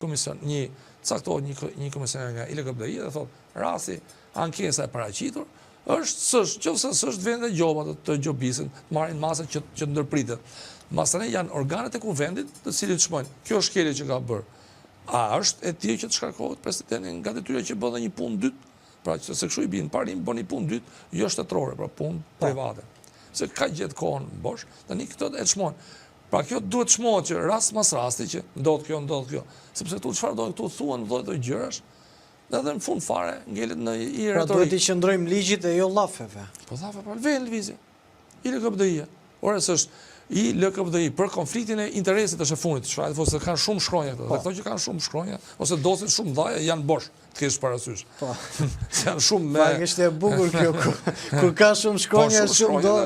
komision, caktohet një komisioner nga ILKBI dhe thotë rasti ankesa e paraqitur qofse s'është vende gjoba të gjobisin, të marrin masën që ndërpritet. Masane janë organet e kuvendit të cilit shmojnë. Kjo është shkelje që ka bërë. A është e tillë që të shkarkohet presidentin nga detyra që bën një punë dytë? Pra që se kështu i bin, parim bën një punë dytë, jo shtetërore, pra punë private. Se ka gjetë kohën bosh, tani këto e çmojnë. Pra kjo duhet çmohet që rast mas rasti që ndodh kjo. Sepse këtu çfarë do këtu thuan lloj gjërash, edhe në fund fare ngelet në i retorik. Pra duhet i qëndrojmë ligjit e jo llafeve. Po llafe, po vjen lëvizje. ILKBI. Ora s'është ILKBI për konfliktin e interesit është e fundit, çfarë ose kanë shumë shkronja këto. Dhe këto që kanë shumë shkronja ose dosin shumë dhaja janë bosh, të kesh parasysh. Po. Janë shumë me. Pa është e bukur kjo kur ka shumë shkronja shumë do.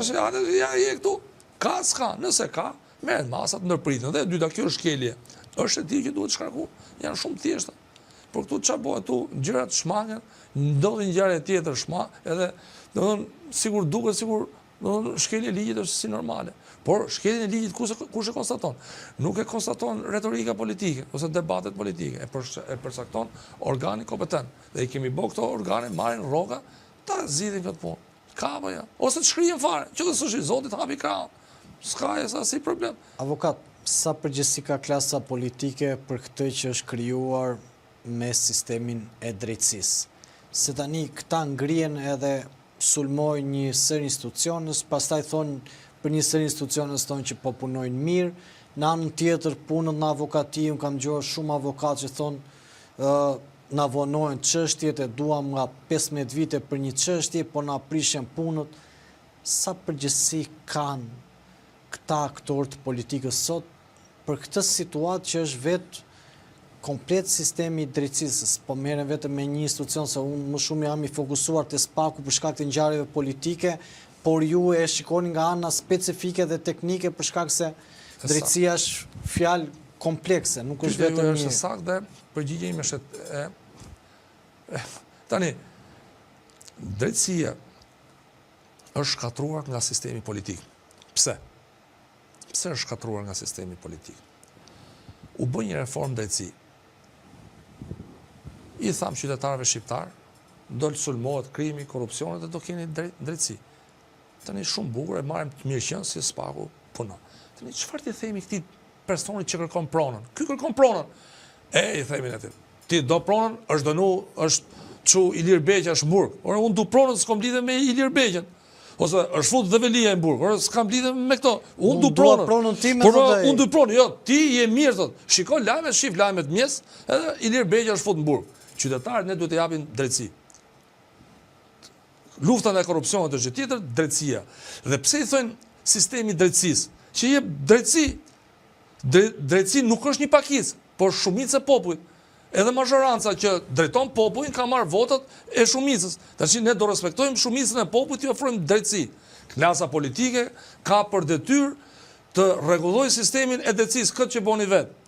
Ja je këtu. Ka s'ka, nëse ka, merren masat ndërpritën. Dhe e dyta kjo shkelje. Është e tillë që duhet shkarku. Janë shumë thjeshta. Por këtu çfarë bëhet këtu, gjërat shmangen, ndodhin ngjarje tjetër edhe domethënë sigur duket sigur domethënë shkelja e ligjit është si normale. Por shkeljen e ligjit kush e konstaton? Nuk e konstaton retorika politike ose debatet politike, e përcakton organi kompetent. Dhe i kemi bërë këto organe marrin rroga ta zgjidhin këtë punë. Ka apo jo? Ose të shkrihen fare, që të thosh Zoti të hapi krahun. S'ka asnjë problem. Avokat, sa përgjegjësi ka klasa politike për këtë që është krijuar me sistemin e drejtësisë? Se tani këta ngrihen edhe sulmojnë një sër institucionës, pastaj thonë për një sër institucionës thonë që po punojnë mirë, në anën tjetër punët në avokati, unë kam dëgjuar shumë avokatë që thonë na vonojnë çështjet e duam nga 15 vite për një çështje, po na prishen punët. Sa përgjegjësi kanë këta aktorë të politikës sot për këtë situatë që është vetë komplet sistemi i drejtësisë, po merren vetëm me një institucion, se unë më shumë jam i fokusuar te SPAK-u për shkak të ngjarjeve politike, por ju e shikoni nga ana specifike dhe teknike për shkak se drejtësia është fjalë komplekse, nuk është vetëm një. Është saktë dhe përgjigjja ime është tani drejtësia është shkatruar nga sistemi politik. Pse? Pse është shkatruar nga sistemi politik? U bë një reformë drejtësi. I tham qytetarëve shqiptar, do të sulmohet krimi, korrupsioni dhe do keni drejtësi. Tani shumë bukur e marrim të mirëqen si SPAK-u punon. Tani çfarë ti themi këtij personit që kërkon pronën? Ky kërkon pronën. I themi atë. Ti do pronën, është dënu, është çu Ilir Beqja është në burg. Ora unë du pronën, s'kam lidhje me Ilir Beqjan. Ose është fut Dhevelia në burg. Ora s'kam lidhje me këto. Unë du pronën time. Por unë du pronën. Jo, ti je mirë thot. Shiko lajmet, shif lajmet mjes, edhe Ilir Beqja është fut në burg. Qytetarët ne duhet të japin drejtësi. Lufta ndaj korrupsionit është gjë tjetër, drejtësia. Dhe pse i thonë sistemi drejtësisë? Që jep drejtësi. Drejtësi nuk është një pakicë, por shumica e popullit. Edhe mazhoranca që drejton popullin ka marrë votat e shumicës. Tash ne do respektojmë shumicën e popullit, i ofrojmë drejtësi. Klasa politike ka për detyrë të rregullojë sistemin e drejtësisë, këtë që boni vetë.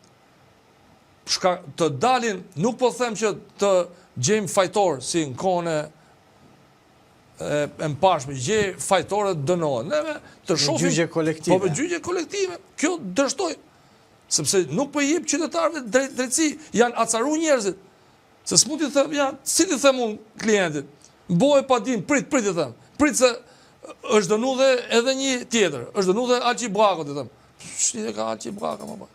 Të dalin, nuk po them që të gjejmë fajtor si në kohën e mbarshme, gjej fajtorë dënohen. Neve të shohim gjyqje kolektive. Po me gjyqje kolektive. Kjo dërshtoj. Sepse nuk po i jep qytetarëve drejtësi, janë acaru njerëzit. Se s'mund t'i them, si t'i them unë klientit, boje pa dim, prit i them. Prit se është dënu dhe edhe një tjetër, është dënu dhe Alqi Bllako, t'i them. Shtite ka Alqi Bllako, më ba.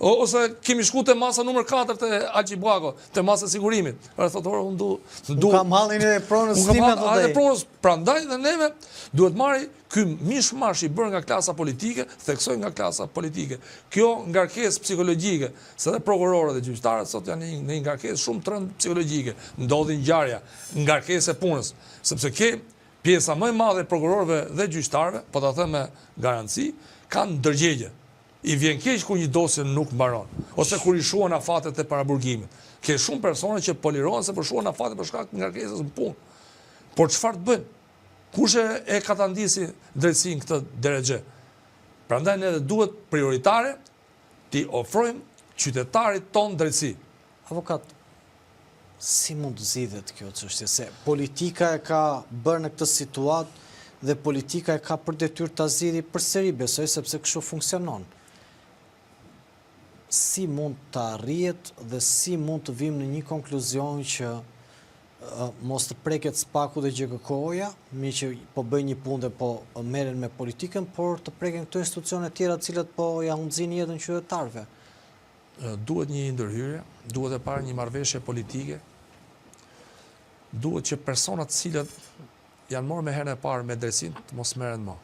Ose kemi shku të masa numër 4 të Alqi Bllako, të masa sigurimit. Thotë, unë du... Unë kam hallin e pronës time të dhe. Pronës prandaj dhe neve duhet marri ky mishmash i bërë nga klasa politike, theksoj nga klasa politike. Kjo ngarkesë psikologjike, se dhe prokurorët dhe gjyqtarët sot janë një ngarkesë shumë të rëndë psikologjike. Ndodhin ngjarja, ngarkesë e punës, sepse pjesa më e madhe e prokurorëve dhe gjyqtarëve, po ta them me garanci, kanë ndërgjegje. I vjen keq kur një dosje nuk mbaron, ose kur i shuan afatet e paraburgimit. Ke shumë persone që polirohen se përshuan afatet për shkak të ngarkesës në punë. Por çfarë të bëjnë? Kush e ka ta ndisi drejtësinë këtë drejtë? Prandaj ne duhet prioritare t'i ofrojmë qytetarit ton drejtësi. Avokat, si mund të zgjidhet kjo çështje? Se politika e ka bërë në këtë situatë dhe politika e ka për detyrë ta zgjidhë përsëri, besoj, sepse kështu funksionon. si mund të arrihet dhe si mund të vim në një konkluzion që mos të preket spaku dhe GKK-ja, mi që po bëjnë një punë dhe po merren me politikën, por të preken këto institucione tjera të cilat po ja hunxhin jetën qytetarëve. Duhet një ndërhyrje, duhet e parë një marrëveshje politike, duhet që personat cilët janë marrë me herën e parë me drejtsinë të mos merren më.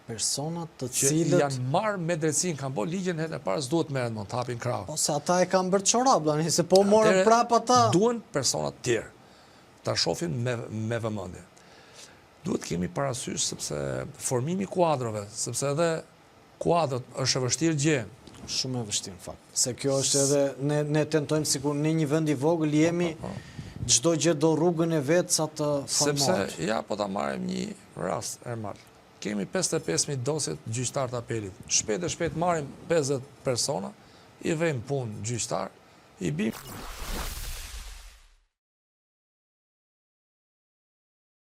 Personat të Që cilët janë marrë me drejtsinë, kanë bërë ligjin herën e parë, s'duhet merren më, të hapin krahun. ose ata e kanë bërë çorap, se po morën prap ata. Duhen personat tjerë, ta shohin me vëmendje. Duhet kemi parasysh sepse formimi i kuadrove, sepse edhe kuadrët është e vështirë gjë. Shumë e vështirë në fakt. Se kjo është edhe ne tentojmë sikur në një vend i vogël jemi çdo gjë do rrugën e vet sa të formohet. Sepse ja po ta marrim një rast Ermal. Kemi 55.000 dosje gjyqtar të apelit. Shpejt e shpejt marrim 50 persona, i vëjmë punë gjyqtar, i bim